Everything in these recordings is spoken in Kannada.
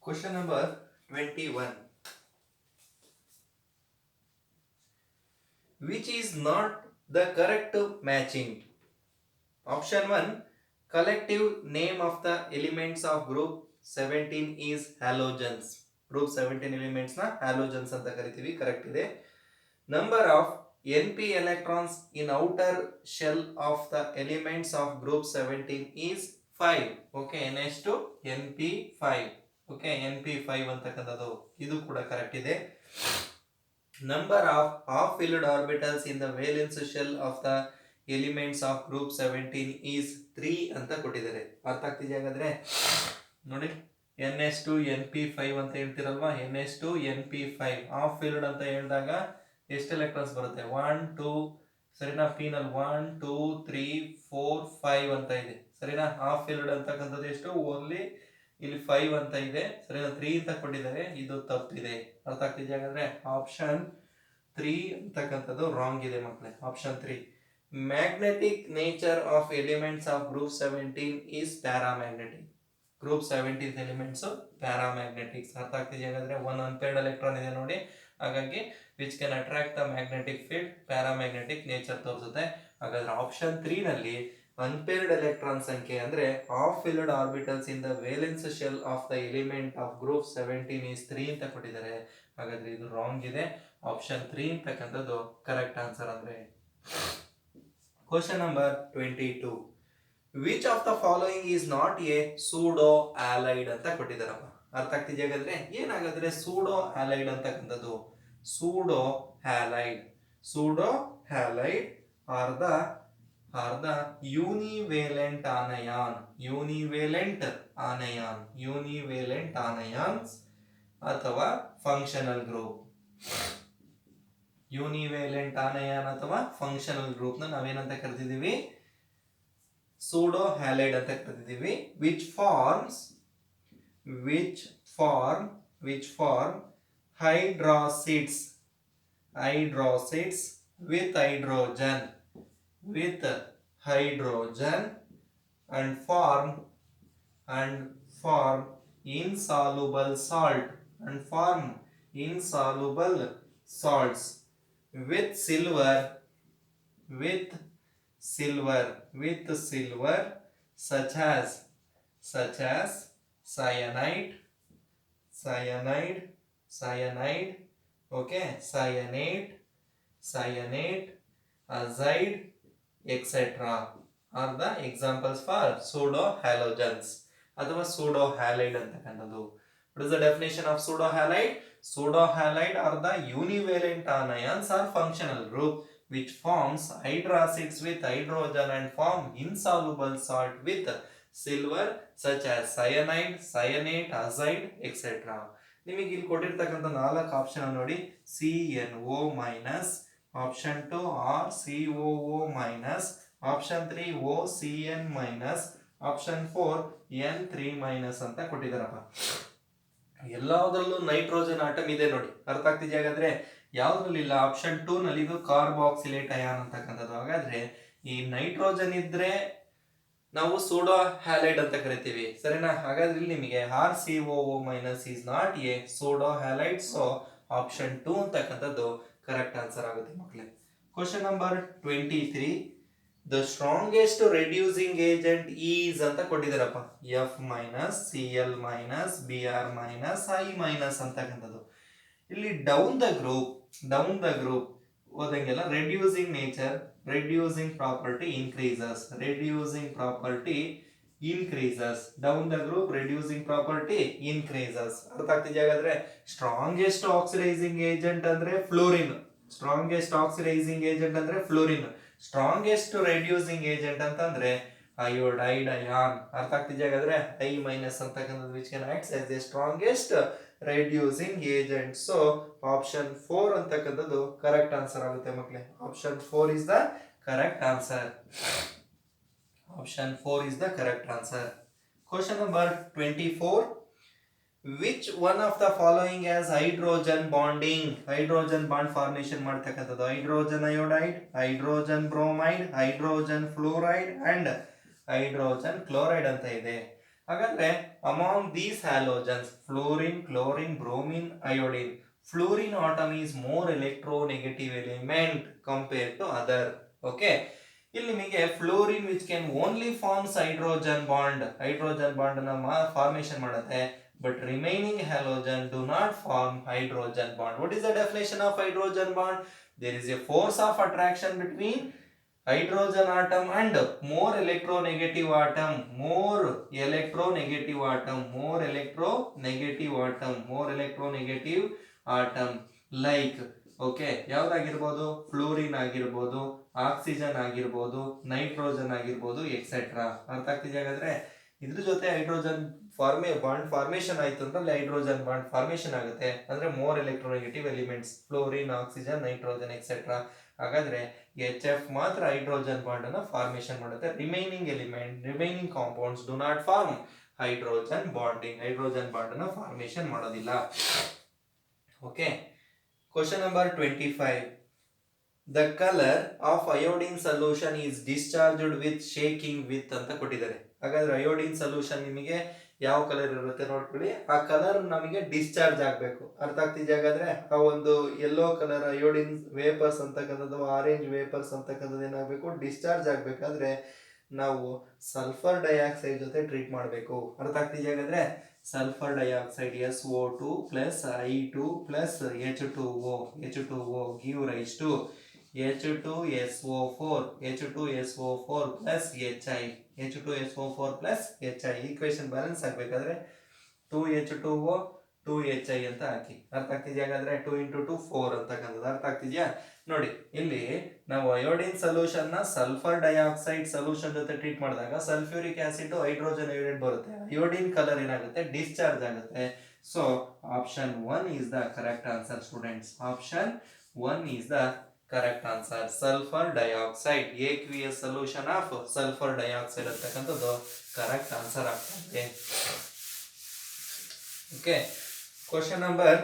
Question number 21. Which is not the correct matching? Option 1. Collective name of the elements of group 17 is halogens. Group 17 elements na halogens anta ಕರಿತೀವಿ. Correct ಇದೆ. Number of np electrons in outer shell of the elements of group 17 is 5. Okay, ns2 np5. Okay, np5 ಅಂತಕ್ಕಂಥದ್ದು ಇದು ಕೂಡ ಕರೆಕ್ಟ್ ಇದೆ. Number of half-filled orbitals in the valence shell of the elements of group 17 is 3 ಅಂತ ಕೊಟ್ಟಿದ್ದಾರೆ. ಅರ್ಥ ಆಗ್ತಿದೆಯಾ ಹಾಗಾದ್ರೆ? ನೋಡಿ, ns2 np5 ಅಂತ ಹೇಳ್ತಿರಲ್ವಾ, ns2 np5 ಹಾಫ್ ಫಿಲ್ಡ್ ಅಂತ ಹೇಳಿದಾಗ ಎಷ್ಟು ಎಲೆಕ್ಟ್ರಾನ್ಸ್ ಬರುತ್ತೆ? 1 2 ಸರಿನಾ? p ನಲ್ಲಿ 1 2 3 4 5 ಅಂತ ಇದೆ ಸರಿನಾ? ಹಾಫ್ ಫಿಲ್ಡ್ ಅಂತಕ್ಕಂಥದ್ದು ಎಷ್ಟು? ಓನ್ಲಿ ಇಲ್ಲಿ 5 ಅಂತ ಇದೆ ಸರಿನಾ? 3 ಅಂತ ಕೊಟ್ಟಿದ್ದಾರೆ, ಇದು ತಪ್ಪಿದೆ. ಅರ್ಥ ಆಗ್ತಿದೆಯಾ ಹಾಗಾದ್ರೆ? ಆಪ್ಷನ್ 3 ಅಂತಕ್ಕಂಥದ್ದು ರಾಂಗ್ ಇದೆ ಮಕ್ಕಳೇ. Option 3. Magnetic nature of elements of group 17 is paramagnetic. Group 17 elements paramagnetics. ಅರ್ಥ ಆಗ್ತಿದೆಯಾ ಹಾಗಾದ್ರೆ? ಒನ್ ಅನ್ಪೇರ್ಡ್ ಎಲೆಕ್ಟ್ರಾನ್ ಇದೆ ನೋಡಿ, ಹಾಗಾಗಿ which can attract the magnetic field, paramagnetic nature ತೋರಿಸುತ್ತೆ. ಹಾಗಾದ್ರೆ ಆಪ್ಷನ್ 3 ನಲ್ಲಿ ಅನ್ಪೇರ್ಡ್ ಎಲೆಕ್ಟ್ರಾನ್ ಸಂಖ್ಯೆ ಅಂದ್ರೆ half filled orbitals in the valence shell of the element of group 17 is 3 ಅಂತ ಕೊಟ್ಟಿದ್ದಾರೆ. ಹಾಗಾದ್ರೆ ಇದು ರಾಂಗ್ ಇದೆ. ಆಪ್ಷನ್ 3 ಅಂತಕ್ಕಂಥದ್ದು ಕರೆಕ್ಟ್ ಆನ್ಸರ್ ಅಂದ್ರೆ. Question number 22. Which of the following is not a pseudo halide ಅಂತ ಕೊಟ್ಟಿದ್ದಾರಪ್ಪ. ಅರ್ಥ ಆಗ್ತಿದೆಯಾ ಹಾಗಾದ್ರೆ? ಏನಾಗಾದ್ರೆ ಸೂಡೋ ಆಲೈಡ್ ಅಂತಕ್ಕಂಥದ್ದು? Pseudo halide are the univalent anions ಅಥವಾ ಫಂಕ್ಷನಲ್ ಗ್ರೂಪ್. ಯೂನಿವೇಲೆಂಟ್ ಆನಯಾನ್ ಅಥವಾ ಫಂಕ್ಷನಲ್ ಗ್ರೂಪ್ ನ ನಾವೇನಂತ ಕರೆದಿದ್ದೀವಿ? ಸೂಡೋ ಹ್ಯಾಲೈಡ್ ಅಂತ ಕರೆದಿದ್ದೀವಿ. Which form hydracids with hydrogen and form insoluble salts with silver such as cyanide, okay, cyanate, azide, etc. are the examples for pseudo halogens ಅಥವಾ pseudo halide ಅಂತಕ್ಕಂಥದ್ದು. What is the definition of pseudo halide? Pseudo halide are the univalent anions or functional group which forms hydracids with hydrogen and form insoluble salt with silver such as cyanide, cyanate, azide, etc. ನಿಮಗೆ ಇಲ್ಲಿ ಕೊಟ್ಟಿರ್ತಕ್ಕಂಥ 4 ಆಪ್ಷನ್ ನೋಡಿ. CNO minus, option 2 RCOO minus, option 3 OCN minus, option 4 N3 minus ಅಂತ ಕೊಟ್ಟಿದ್ದಾರಪ್ಪ. ಎಲ್ಲದರಲ್ಲೂ ನೈಟ್ರೋಜನ್ ಆಟಮ್ ಇದೆ ನೋಡಿ. ಅರ್ಥ ಆಗ್ತಿದೆಯಾ ಹಾಗಾದ್ರೆ? ಯಾವ್ದ್ರಲ್ಲಿ ಇಲ್ಲ? ಆಪ್ಷನ್ 2 ನಲ್ಲಿ ಇದು ಕಾರ್ಬಾಕ್ಸಿಲೇಟ್ ಅಯಾನ್ ಅಂತಕ್ಕಂಥದ್ದು. ಹಾಗಾದ್ರೆ ಈ ನೈಟ್ರೋಜನ್ ಇದ್ರೆ ನಾವು ಸೂಡೋ ಹ್ಯಾಲೈಡ್ ಅಂತ ಕರಿತೀವಿ ಸರಿನಾ? ಹಾಗಾದ್ರೆ ಇಲ್ಲಿ ನಿಮಗೆ RCOO minus is not a pseudo halide. So option 2 ಅಂತಕ್ಕಂಥದ್ದು ಕರೆಕ್ಟ್ ಆನ್ಸರ್ ಆಗುತ್ತೆ ಮಕ್ಕಳೇ. Question number 23. The strongest reducing agent is ಅಂತ ಕೊಟ್ಟಿದ್ದಾರಪ್ಪ. F minus, Cl minus, Br minus, I minus ಅಂತಕ್ಕಂಥದ್ದು. ಇಲ್ಲಿ ಡೌನ್ ದ ಗ್ರೂಪ್ ಓದಂಗೆಲ್ಲ reducing nature, reducing property increases, down the group reducing property increases. ಅರ್ಥ ಆಗ್ತಿದೆಯಾ ಹಾಗಾದ್ರೆ? ಸ್ಟ್ರಾಂಗೆಸ್ಟ್ ಆಕ್ಸಿಡೈಸಿಂಗ್ ಏಜೆಂಟ್ ಅಂದ್ರೆ ಫ್ಲೋರಿನ್, ಸ್ಟ್ರಾಂಗೆಸ್ಟ್ ರೆಡ್ಯೂಸಿಂಗ್ ಏಜೆಂಟ್ ಅಂತಂದ್ರೆ ಅಯೋಡೈಡ್ ಅಯಾನ್. ಅರ್ಥ ಆಗ್ತಿದೆಯಾ ಹಾಗಾದ್ರೆ? I ಮೈನಸ್ ಅಂತಕ್ಕಂಥದ್ದು which can act as the strongest reducing agent. So option 4 ಅಂತಕ್ಕಂಥದ್ದು ಕರೆಕ್ಟ್ ಆನ್ಸರ್ ಆಗುತ್ತೆ ಮಕ್ಕಳೇ. Option 4 is the correct answer. Question number 24. Which one of the following has hydrogen bond formation ಮಾಡ್ತಕ್ಕಂಥದ್ದು? Hydrogen iodide, hydrogen bromide, hydrogen fluoride and hydrogen chloride ಅಂತ ಇದೆ. ಹಾಗಾದ್ರೆ among these halogens fluorine, chlorine, bromine, iodine, fluorine atom is more electronegative element compared to other. Okay, ಇಲ್ಲಿ ನಿಮಗೆ fluorine which can only forms hydrogen bond ನ ಫಾರ್ಮೇಶನ್ ಮಾಡುತ್ತೆ, but remaining halogen do not form hydrogen bond. What is the definition of hydrogen bond? There is a force of attraction between hydrogen atom and more electronegative atom like, okay, ಯಾವ್ದಾಗಿರ್ಬೋದು? ಫ್ಲೋರಿನ್ ಆಗಿರ್ಬೋದು, ಆಕ್ಸಿಜನ್ ಆಗಿರ್ಬೋದು, ನೈಟ್ರೋಜನ್ ಆಗಿರ್ಬೋದು, ಎಕ್ಸೆಟ್ರಾ. ಅರ್ಥ ಆಗ್ತಿದೆ? ಹಾಗಾದ್ರೆ ಇದ್ರ ಜೊತೆ ಹೈಡ್ರೋಜನ್ ಬಾಂಡ್ ಫಾರ್ಮೇಶನ್ ಆಯ್ತು ಅಂದ್ರೆ ಅಲ್ಲಿ ಹೈಡ್ರೋಜನ್ ಬಾಂಡ್ ಫಾರ್ಮೇಶನ್ ಆಗುತ್ತೆ, ಅಂದ್ರೆ more electronegative elements fluorine, oxygen, nitrogen, etcetera. ಹಾಗಾದ್ರೆ HF ಮಾತ್ರ ಹೈಡ್ರೋಜನ್ ಬಾಂಡ್ ಅನ್ನ ಫಾರ್ಮೇಶನ್ ಮಾಡುತ್ತೆ. Remaining compounds do not form hydrogen bond ಅನ್ನ ಫಾರ್ಮೇಶನ್ ಮಾಡೋದಿಲ್ಲ. Okay, question number 25. The color of iodine solution is discharged with shaking with ಅಂತ ಕೊಟ್ಟಿದ್ದಾರೆ. ಹಾಗಾದ್ರೆ ಅಯೋಡಿನ್ ಸೊಲ್ಯೂಷನ್ ನಿಮಗೆ ಯಾವ ಕಲರ್ ಇರುತ್ತೆ ನೋಡ್ಕೊಳ್ಳಿ. ಆ ಕಲರ್ ನಮಗೆ ಡಿಸ್ಚಾರ್ಜ್ ಆಗಬೇಕು. ಅರ್ಥ ಆಗ್ತಿದೆ? ಹಾಗಾದ್ರೆ ಆ ಒಂದು ಯೆಲ್ಲೋ ಕಲರ್ ಅಯೋಡಿನ್ ವೇಪರ್ಸ್ ಅಂತಕ್ಕಂಥದ್ದು, ಆರೆಂಜ್ ವೇಪರ್ಸ್ ಅಂತಕ್ಕಂಥದ್ದು ಏನಾಗಬೇಕು? ಡಿಸ್ಚಾರ್ಜ್ ಆಗಬೇಕಾದ್ರೆ ನಾವು ಸಲ್ಫರ್ ಡೈಆಕ್ಸೈಡ್ ಜೊತೆ ಟ್ರೀಟ್ ಮಾಡಬೇಕು. ಅರ್ಥ ಆಗ್ತಿದೆ? ಹಾಗಾದ್ರೆ sulphur dioxide SO2 plus I2 plus H2O give rise to H2SO4 plus HI. Equation balance ಆಗಬೇಕಾದ್ರೆ 2H2O 2HI ಅಂತ ಹಾಕಿ. ಅರ್ಥ ಆಗ್ತಿದ್ಯಾ? ಹಾಗಾದ್ರೆ 2 × 2 4 ಅಂತಕ್ಕಂಥದ್ದು. ಅರ್ಥ ಆಗ್ತಿದ್ಯಾ? ನೋಡಿ, ಇಲ್ಲಿ ನಾವು ಅಯೋಡಿನ್ ಸೊಲ್ಯೂಷನ್ ನ ಸಲ್ಫರ್ ಡೈಆಕ್ಸೈಡ್ ಸೊಲ್ಯೂಷನ್ ಜೊತೆ ಟ್ರೀಟ್ ಮಾಡಿದಾಗ ಸಲ್ಫ್ಯೂರಿಕ್ ಆಸಿಡ್ ಹೈಡ್ರೋಜನ್ ಅಯೋಡೈಡ್ ಬರುತ್ತೆ. ಅಯೋಡಿನ್ ಕಲರ್ ಏನಾಗುತ್ತೆ? ಡಿಸ್ಚಾರ್ಜ್ ಆಗುತ್ತೆ. So option 1 is the correct answer, students. Option 1 is the correct answer. Sulfur dioxide, aqueous solution of sulfur dioxide ಅಂತಕ್ಕಂಥದ್ದು ಕರೆಕ್ಟ್ ಆನ್ಸರ್ ಆಗ್ತದೆ. Okay, question number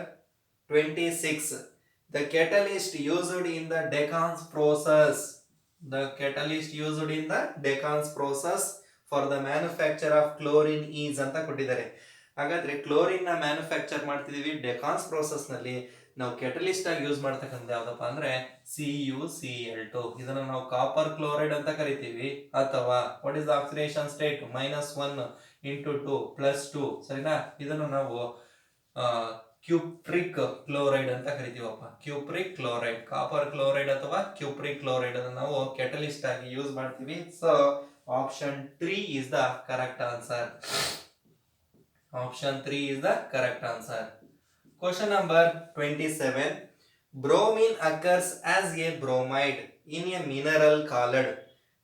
26. The catalyst used in the Decans process for the manufacture of chlorine is ಅಂತ ಕೊಟ್ಟಿದ್ದಾರೆ. ಹಾಗಾದ್ರೆ ಕ್ಲೋರಿನ್ ನ ಮ್ಯಾನುಫ್ಯಾಕ್ಚರ್ ಮಾಡ್ತಿದೀವಿ ಡೆಕಾನ್ಸ್ ಪ್ರೋಸೆಸ್ ನಲ್ಲಿ. ನಾವು ಕೆಟಲಿಸ್ಟ್ ಆಗಿ ಯೂಸ್ ಮಾಡ್ತಕ್ಕಂಥ ಯಾವ್ದಪ್ಪ ಅಂದ್ರೆ CuCl2. ಇದನ್ನ ನಾವು ಕಾಪರ್ ಕ್ಲೋರೈಡ್ ಅಂತ ಕರಿತೀವಿ. ಅಥವಾ what is the oxidation state? -1 × 2 +2. ಸರಿನಾ? ಇದನ್ನು ನಾವು ಕ್ಯೂಪ್ರಿಕ್ ಕ್ಲೋರೈಡ್ ಅಂತ ಕರಿತೀವಪ್ಪ. ಕ್ಯೂಪ್ರಿಕ್ ಕ್ಲೋರೈಡ್, ಕಾಪರ್ ಕ್ಲೋರೈಡ್ ಅಥವಾ ಕ್ಯೂಪ್ರಿಕ್ ಕ್ಲೋರೈಡ್ ಅನ್ನು ನಾವು ಕೆಟಲಿಸ್ಟ್ ಆಗಿ ಯೂಸ್ ಮಾಡ್ತೀವಿ. So option 3 is the correct answer. Option 3 is the correct answer. Question number 27. Bromine occurs as a bromide in a mineral called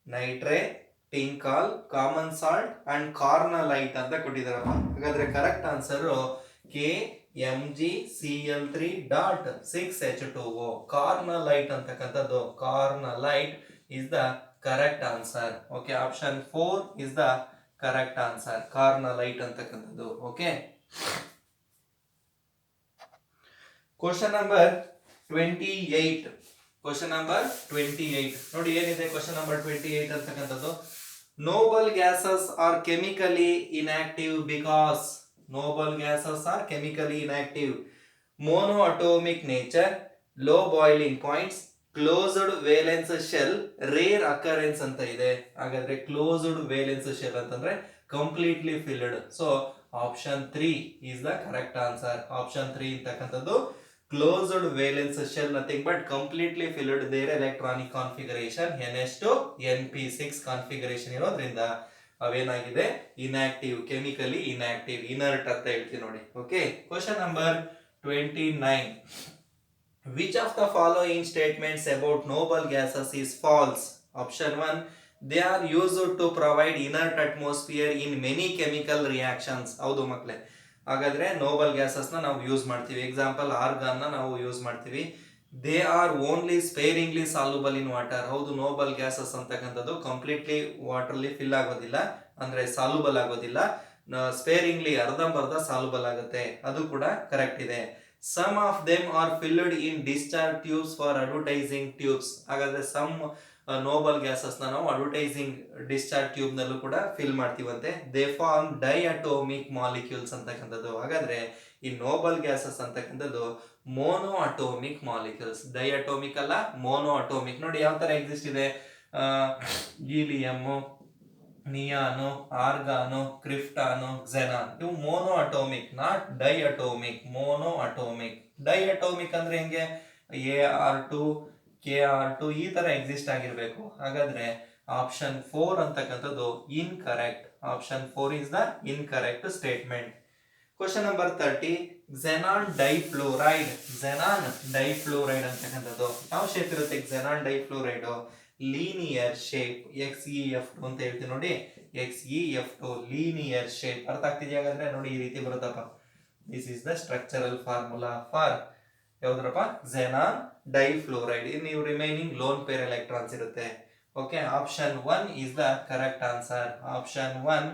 nitrate, tinkal, common salt and cornellite ಅಂತ ಕೊಟ್ಟಿದ್ದಾರಪ್ಪ. ಹಾಗಾದ್ರೆ ಕರೆಕ್ಟ್ ಆನ್ಸರ್ KMgCl3.6H2O. ಕಾರ್ನಲೈಟ್ ಅಂತಕ್ಕಂಥದ್ದು, ಕಾರ್ನಲೈಟ್ is the correct answer. Okay, option 4 is the correct answer. Carnallite ಅಂತಕ್ಕಂಥದ್ದು. Okay, question number 28. ನೋಡಿ ಏನಿದೆ ಕ್ವಶನ್ ನಂಬರ್ 28 ಅಂತಕ್ಕಂಥದ್ದು. Noble gases are chemically inactive because mono atomic nature, low boiling points, closed valence shell, rare occurrence ಅಂತ ಇದೆ. ಹಾಗಾದ್ರೆ ಕ್ಲೋಸ್ಡ್ ವೇಲೆನ್ಸ್ ಶೆಲ್ ಅಂತಂದ್ರೆ completely filled. So option 3 is the correct answer. Option 3 ಅಂತಕ್ಕಂಥದ್ದು closed valence shell, nothing but completely filled. Their electronic configuration NH2 NP6 configuration ಇರೋದ್ರಿಂದ ಅವೇನಾಗಿದೆ? ಇನ್ಆಕ್ಟಿವ್, ಕೆಮಿಕಲಿ ಇನ್ಆಕ್ಟಿವ್, ಇನರ್ಟ್ ಅಂತ ಹೇಳ್ತೀವಿ ನೋಡಿ. Okay, question number 29. Which of the following statements about noble gases is false? Option 1. They are used to provide inert atmosphere in many chemical reactions. ಹೌದು ಮಕ್ಕಳೇ. ಹಾಗಾದ್ರೆ ನೋಬಲ್ ಗ್ಯಾಸಸ್ ನ ನಾವು ಯೂಸ್ ಮಾಡ್ತೀವಿ. ಎಕ್ಸಾಂಪಲ್ ಆರ್ಗಾನ್ ನ ನಾವು ಯೂಸ್ ಮಾಡ್ತೀವಿ. They are only sparingly soluble in water. ಹೌದು, ನೋಬಲ್ ಗ್ಯಾಸಸ್ ಅಂತಕ್ಕಂಥದ್ದು ಕಂಪ್ಲೀಟ್ಲಿ ವಾಟರ್ ಅಲ್ಲಿ ಫಿಲ್ ಆಗೋದಿಲ್ಲ, ಅಂದ್ರೆ ಸಾಲ್ಯುಬಲ್ ಆಗೋದಿಲ್ಲ. ಸ್ಪೇರಿಂಗ್ಲಿ ಅರ್ಧಂಬರ್ಧ ಸಾಲ್ಯುಬಲ್ ಆಗುತ್ತೆ, ಅದು ಕೂಡ ಕರೆಕ್ಟ್ ಇದೆ. Some of them are filled in discharge tubes for advertising tubes. ಹಾಗಾದ್ರೆ ಸಮ್ ನೋಬಲ್ ಗ್ಯಾಸಸ್ ನಾವು ಅಡ್ವರ್ಟೈಸಿಂಗ್ ಡಿಸ್ಚಾರ್ಜ್ ಟ್ಯೂಬ್ ನಲ್ಲೂ ಕೂಡ ಫಿಲ್ ಮಾಡ್ತೀವಂತೆ. ದೇ ಫಾರ್ಮ್ ಡೈಅಟೋಮಿಕ್ ಮಾಲಿಕ್ಯೂಲ್ಸ್ ಅಂತಕ್ಕಂಥದ್ದು. ಹಾಗಾದ್ರೆ ಈ ನೋಬಲ್ ಗ್ಯಾಸಸ್ ಅಂತಕ್ಕಂಥದ್ದು ಮೋನೋ ಅಟೋಮಿಕ್ ಮಾಲಿಕ್ಯೂಲ್ಸ್. ಡೈಅಟೋಮಿಕ್ ಅಲ್ಲ, ಮೋನೋ ಅಟೋಮಿಕ್. ನೋಡಿ ಯಾವ ತರ ಎಕ್ಸಿಸ್ಟ್ ಇದೆ, ಹೀಲಿಯಮ್, ನಿಯಾನು, ಆರ್ಗಾನು, ಕ್ರಿಪ್ಟಾನು, ಕ್ಸೆನಾನ್. ಇವು mono atomic, not diatomic. Mono atomic. Diatomic ಅಂದ್ರೆ ಹೆಂಗೆ, Ar2 Kr2 ಈ ತರ ಎಕ್ಸಿಸ್ಟ್ ಆಗಿರ್ಬೇಕು. ಹಾಗಾದ್ರೆ ಆಪ್ಷನ್ 4 ಅಂತಕ್ಕಂಥದ್ದು incorrect. Option 4 is the incorrect statement. Question number 30, xenon ಡೈಫ್ಲೋರೈಡ್. Xenon ಡೈಫ್ಲೋರೈಡ್ ಅಂತಕ್ಕಂಥದ್ದು ಯಾವ ಶೇಪ್ ಇರುತ್ತೆ? ಕ್ಸೆನಾನ್ ಡೈಫ್ಲೋರೈಡ್ ಲೀನಿಯರ್ ಶೇಪ್, XeF2 ಅಂತ ಹೇಳ್ತೀವಿ ನೋಡಿ. XeF2 linear shape. ಅರ್ಥ ಆಗ್ತಿದೆಯಾ? ಹಾಗಾದ್ರೆ ನೋಡಿ ಈ ರೀತಿ ಬರುತ್ತಪ್ಪ. This is the structural formula for ಯಾವ್ದ್ರಪ್ಪ? Xenon difluoride. ಇನ್ ನೀವು ರಿಮೈನಿಂಗ್ ಲೋನ್ ಪೇರ್ ಎಲೆಕ್ಟ್ರಾನ್ಸ್ ಇರುತ್ತೆ. Okay, option 1 is the correct answer. Option 1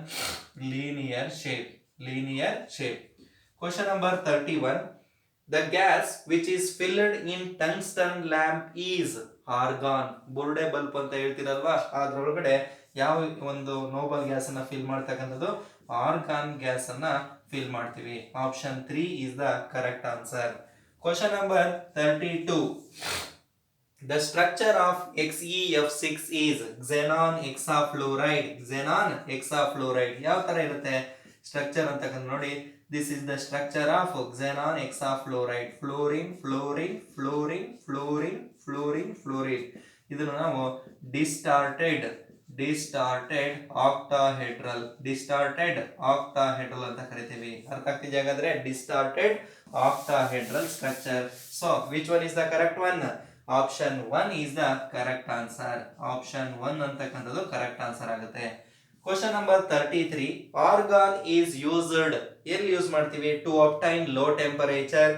linear shape. Linear shape. Question number 31, the gas which is filled in tungsten lamp is argon. ಬುರ್ಡೆ ಬಲ್ಬ್ ಅಂತ ಹೇಳ್ತೀರಲ್ವಾ, ಅದ್ರೊಳಗಡೆ ಯಾವ ಒಂದು ನೋಬಲ್ ಗ್ಯಾಸ್ ಅನ್ನ ಫಿಲ್ ಮಾಡ್ತಕ್ಕಂಥದ್ದು? ಆರ್ಗಾನ್ ಗ್ಯಾಸ್ ಅನ್ನ ಫಿಲ್ ಮಾಡ್ತೀವಿ. Option 3 is the correct answer. Question number 32, the structure of XeF6 is xenon hexafluoride. xenon hexafluoride ಯಾವ ತರ ಇರುತ್ತೆ ಸ್ಟ್ರಕ್ಚರ್ ಅಂತಕ್ಕಂಥ ನೋಡಿ. This is the structure of xenon hexafluoride. Fluorine, fluorine, fluorine, fluorine, fluorine, fluorine. ಇದನ್ನು ನಾವು ಡಿಸ್ಟಾರ್ಟೆಡ್ ಆಕ್ಟಾಹೆಡ್ರಲ್ ಅಂತ ಕರಿತೀವಿ. ಅರ್ಥ ಆಗ್ತಿದೆ? ಹಾಗಾದ್ರೆ distorted octahedral structure. So which one is the correct one? Option 1 is the correct answer. Option 1 ಅಂತಕ್ಕಂಥದ್ದು ಕರೆಕ್ಟ್ ಆನ್ಸರ್ ಆಗುತ್ತೆ. Question number 33, argon is used. ಎಲ್ಲಿ ಯೂಸ್ ಮಾಡ್ತೀವಿ? To obtain low temperature,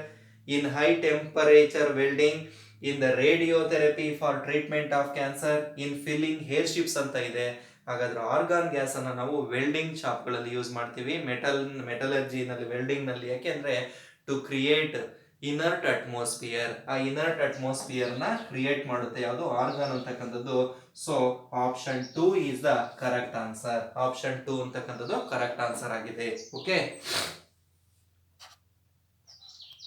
in high temperature welding, in the radiotherapy for treatment of cancer, in filling airships ಅಂತ ಇದೆ. ಹಾಗಾದ್ರೆ ಆರ್ಗಾನ್ ಗ್ಯಾಸ್ ಅನ್ನ ನಾವು ವೆಲ್ಡಿಂಗ್ ಶಾಪ್ ಗಳಲ್ಲಿ ಯೂಸ್ ಮಾಡ್ತೀವಿ, ಮೆಟಲರ್ಜಿ ನಲ್ಲಿ, ವೆಲ್ಡಿಂಗ್ ನಲ್ಲಿ. ಯಾಕೆಂದ್ರೆ ಟು ಕ್ರಿಯೇಟ್ ಇನರ್ಟ್ ಅಟ್ಮಾಸ್ಫಿಯರ್. ಆ ಇನರ್ಟ್ ಅಟ್ಮಾಸ್ಫಿಯರ್ ನ ಕ್ರಿಯೇಟ್ ಮಾಡುತ್ತೆ ಯಾವುದು? ಆರ್ಗಾನ್ ಅಂತಕ್ಕಂಥದ್ದು. So option 2 is the correct answer. Option 2 ಅಂತಕ್ಕಂಥದ್ದು ಕರೆಕ್ಟ್ ಆನ್ಸರ್ ಆಗಿದೆ. ಓಕೆ.